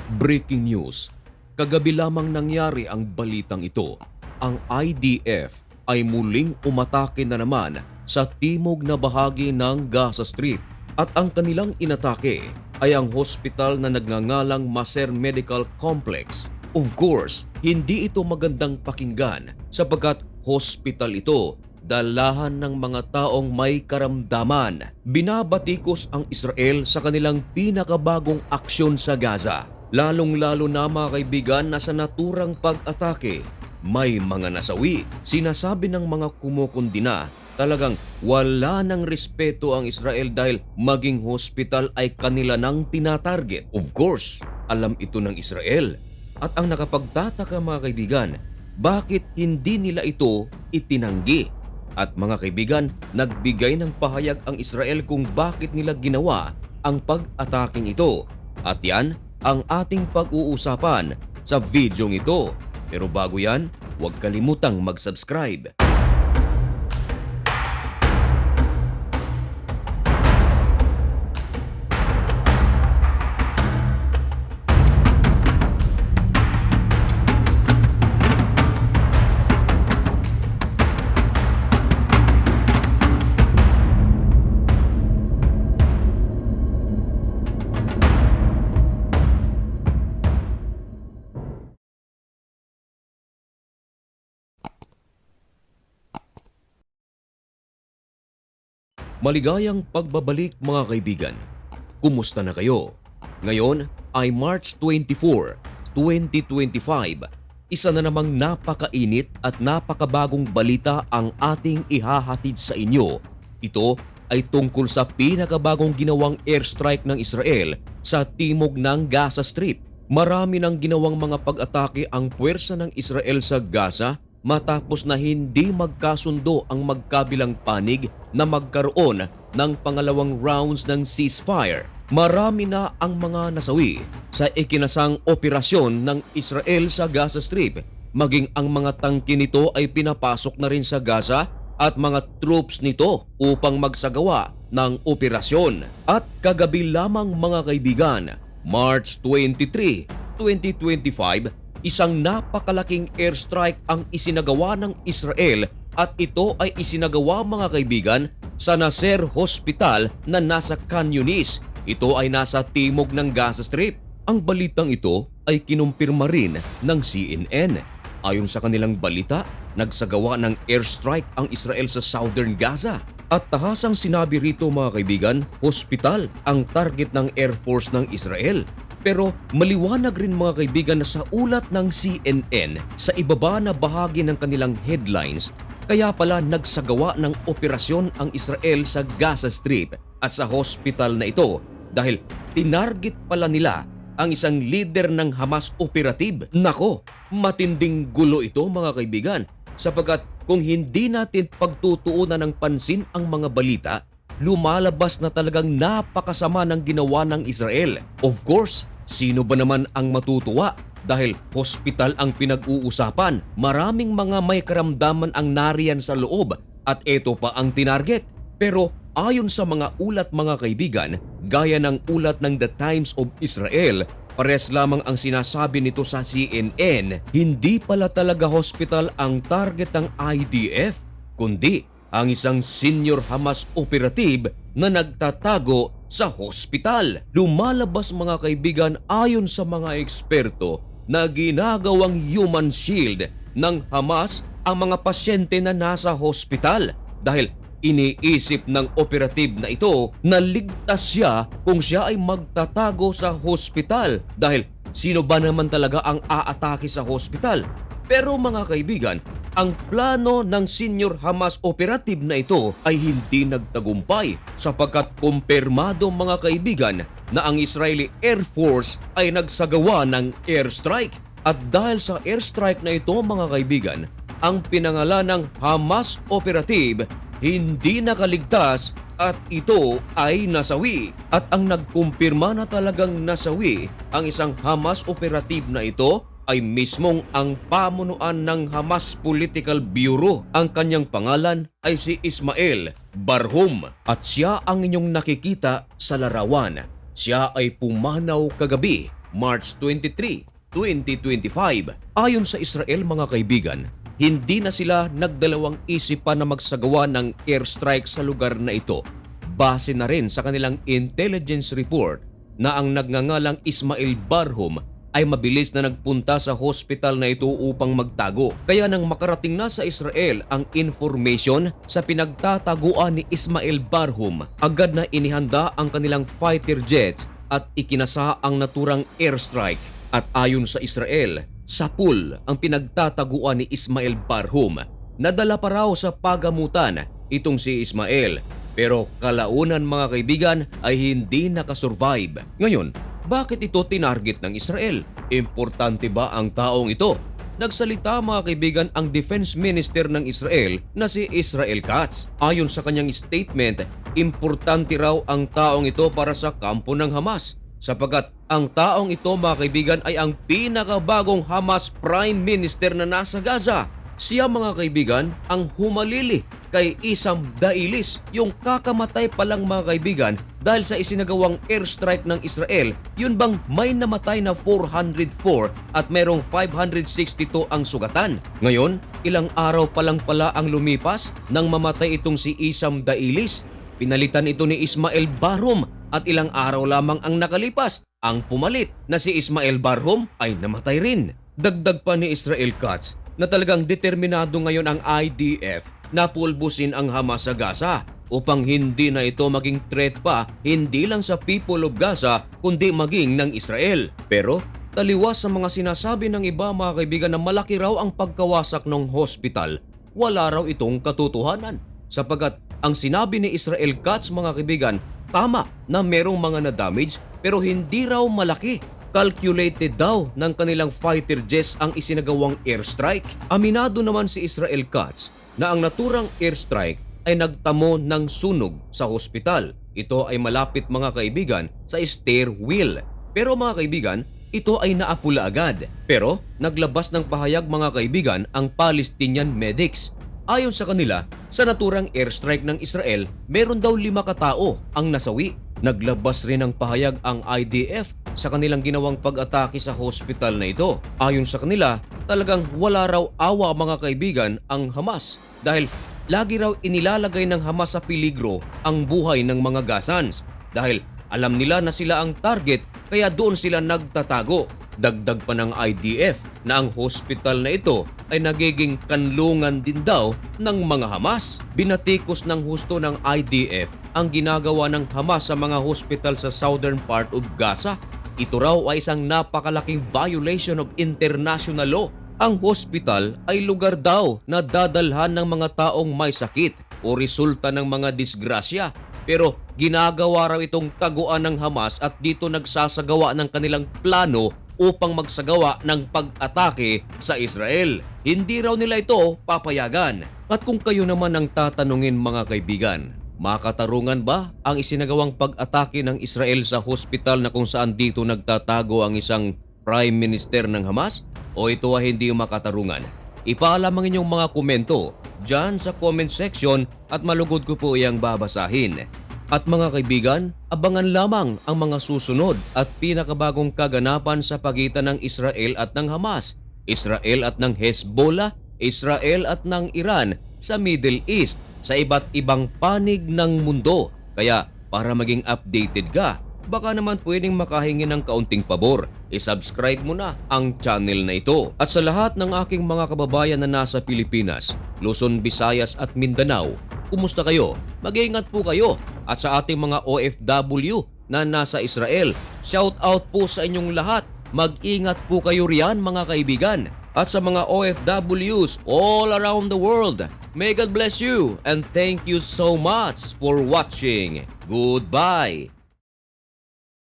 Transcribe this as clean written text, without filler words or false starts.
Breaking news. Kagabi lamang nangyari ang balitang ito. Ang IDF ay muling umatake na naman sa timog na bahagi ng Gaza Strip at ang kanilang inatake ay ang hospital na nagngangalang Maser Medical Complex. Of course, hindi ito magandang pakinggan sapagkat hospital ito, dalahan ng mga taong may karamdaman. Binabatikos ang Israel sa kanilang pinakabagong aksyon sa Gaza. Lalong-lalo na mga kaibigan na sa naturang pag-atake, may mga nasawi. Sinasabi ng mga kumukundina, talagang wala ng respeto ang Israel dahil maging hospital ay kanila nang tinatarget. Of course, alam ito ng Israel. At ang nakapagtataka mga kaibigan, bakit hindi nila ito itinanggi? At mga kaibigan, nagbigay ng pahayag ang Israel kung bakit nila ginawa ang pag-ataking ito. At yan ang ating pag-uusapan sa videong ito. Pero bago yan, huwag kalimutang mag-subscribe. Maligayang pagbabalik mga kaibigan. Kumusta na kayo? Ngayon ay March 24, 2025. Isa na namang napakainit at napakabagong balita ang ating ihahatid sa inyo. Ito ay tungkol sa pinakabagong ginawang airstrike ng Israel sa timog ng Gaza Strip. Marami nang ginawang mga pag-atake ang puwersa ng Israel sa Gaza matapos na hindi magkasundo ang magkabilang panig na magkaroon ng pangalawang rounds ng ceasefire. Marami na ang mga nasawi sa ikinasang operasyon ng Israel sa Gaza Strip. Maging ang mga tangke nito ay pinapasok na rin sa Gaza at mga troops nito upang magsagawa ng operasyon. At kagabi lamang mga kaibigan, March 23, 2025, isang napakalaking airstrike ang isinagawa ng Israel at ito ay isinagawa mga kaibigan sa Nasser Hospital na nasa Khan Yunis. Ito ay nasa timog ng Gaza Strip. Ang balitang ito ay kinumpirma rin ng CNN. Ayon sa kanilang balita, nagsagawa ng airstrike ang Israel sa Southern Gaza. At tahasang sinabi rito mga kaibigan, hospital ang target ng Air Force ng Israel. Pero maliwanag rin mga kaibigan na sa ulat ng CNN sa ibaba na bahagi ng kanilang headlines, kaya pala nagsagawa ng operasyon ang Israel sa Gaza Strip at sa hospital na ito dahil tinarget pala nila ang isang leader ng Hamas operative. Nako, matinding gulo ito mga kaibigan sapagkat kung hindi natin pagtutuunan ng pansin ang mga balita, lumalabas na talagang napakasama ng ginawa ng Israel. Of course, sino ba naman ang matutuwa? Dahil hospital ang pinag-uusapan, maraming mga may karamdaman ang nariyan sa loob at ito pa ang tinarget. Pero ayon sa mga ulat mga kaibigan, gaya ng ulat ng The Times of Israel, pares lamang ang sinasabi nito sa CNN, hindi pala talaga hospital ang target ng IDF, kundi ang isang senior Hamas operative na nagtatago sa hospital. Lumalabas mga kaibigan ayon sa mga eksperto na ginagawang human shield ng Hamas ang mga pasyente na nasa hospital dahil iniisip ng operative na ito na ligtas siya kung siya ay magtatago sa hospital dahil sino ba naman talaga ang aatake sa hospital? Pero mga kaibigan, ang plano ng senior Hamas operative na ito ay hindi nagtagumpay sapagkat kumpirmado mga kaibigan na ang Israeli Air Force ay nagsagawa ng airstrike. At dahil sa airstrike na ito mga kaibigan, ang pinangalan ng Hamas operative hindi nakaligtas at ito ay nasawi. At ang nagkumpirma na talagang nasawi ang isang Hamas operative na ito ay mismong ang pamunuan ng Hamas Political Bureau. Ang kanyang pangalan ay si Ismail Barhum at siya ang inyong nakikita sa larawan. Siya ay pumanaw kagabi March 23, 2025. Ayon sa Israel mga kaibigan, hindi na sila nagdalawang isip pa na magsagawa ng airstrike sa lugar na ito. Base na rin sa kanilang intelligence report na ang nagngangalang Ismael Barhum ay mabilis na nagpunta sa hospital na ito upang magtago. Kaya nang makarating na sa Israel ang information sa pinagtataguan ni Ismael Barhum, agad na inihanda ang kanilang fighter jets at ikinasa ang naturang airstrike. At ayon sa Israel, sapul ang pinagtataguan ni Ismael Barhum. Nadala pa raw sa pagamutan itong si Ismael, pero kalaunan mga kaibigan ay hindi nakasurvive. Ngayon, bakit ito tinarget ng Israel? Importante ba ang taong ito? Nagsalita mga kaibigan ang Defense Minister ng Israel na si Israel Katz. Ayon sa kanyang statement, importante raw ang taong ito para sa kampo ng Hamas. Sapagkat ang taong ito mga kaibigan ay ang pinakabagong Hamas Prime Minister na nasa Gaza. Siya mga kaibigan ang humalili kay Issam Dailis, yung kakamatay pa lang mga kaibigan dahil sa isinagawang airstrike ng Israel. Yun bang may namatay na 404 at merong 562 ang sugatan. Ngayon, ilang araw pa lang pala ang lumipas nang mamatay itong si Issam Dailis. Pinalitan ito ni Ismael Barhum at ilang araw lamang ang nakalipas. Ang pumalit na si Ismael Barhum ay namatay rin. Dagdag pa ni Israel Katz na talagang determinado ngayon ang IDF na pulbusin ang Hamas sa Gaza upang hindi na ito maging threat pa hindi lang sa people of Gaza kundi maging ng Israel. Pero taliwas sa mga sinasabi ng iba mga kaibigan na malaki raw ang pagkawasak ng hospital, wala raw itong katotohanan. Sapagat ang sinabi ni Israel Katz mga kaibigan, tama na merong mga na-damage pero hindi raw malaki. Calculated daw ng kanilang fighter jets ang isinagawang airstrike. Aminado naman si Israel Katz na ang naturang airstrike ay nagtamo ng sunog sa hospital. Ito ay malapit mga kaibigan sa stairwell. Pero mga kaibigan, ito ay naapula agad. Pero naglabas ng pahayag mga kaibigan ang Palestinian medics. Ayon sa kanila, sa naturang airstrike ng Israel, meron daw 5 katao ang nasawi. Naglabas rin ng pahayag ang IDF sa kanilang ginawang pag-atake sa hospital na ito. Ayon sa kanila, talagang wala raw awa mga kaibigan ang Hamas dahil lagi raw inilalagay ng Hamas sa peligro ang buhay ng mga Gazans dahil alam nila na sila ang target kaya doon sila nagtatago. Dagdag pa ng IDF na ang hospital na ito ay nagiging kanlungan din daw ng mga Hamas. Binatikos ng husto ng IDF ang ginagawa ng Hamas sa mga hospital sa southern part of Gaza. Ito raw ay isang napakalaking violation of international law. Ang hospital ay lugar daw na dadalhan ng mga taong may sakit o resulta ng mga disgrasya. Pero ginagawa raw itong taguan ng Hamas at dito nagsasagawa ng kanilang plano upang magsagawa ng pag-atake sa Israel. Hindi raw nila ito papayagan. At kung kayo naman ang tatanungin mga kaibigan, makatarungan ba ang isinagawang pag-atake ng Israel sa hospital na kung saan dito nagtatago ang isang Prime Minister ng Hamas? O ito ay hindi makatarungan? Ipaalam ang inyong mga komento dyan sa comment section at malugod ko po iyang babasahin. At mga kaibigan, abangan lamang ang mga susunod at pinakabagong kaganapan sa pagitan ng Israel at ng Hamas, Israel at ng Hezbollah, Israel at ng Iran sa Middle East sa iba't ibang panig ng mundo. Kaya para maging updated ka, baka naman pwedeng makahingi ng kaunting pabor. I-subscribe mo na ang channel na ito. At sa lahat ng aking mga kababayan na nasa Pilipinas, Luzon, Visayas at Mindanao, kumusta kayo? Mag-iingat po kayo. At sa ating mga OFW na nasa Israel, shout out po sa inyong lahat. Mag-ingat po kayo riyan mga kaibigan. At sa mga OFWs all around the world, may God bless you and thank you so much for watching. Goodbye!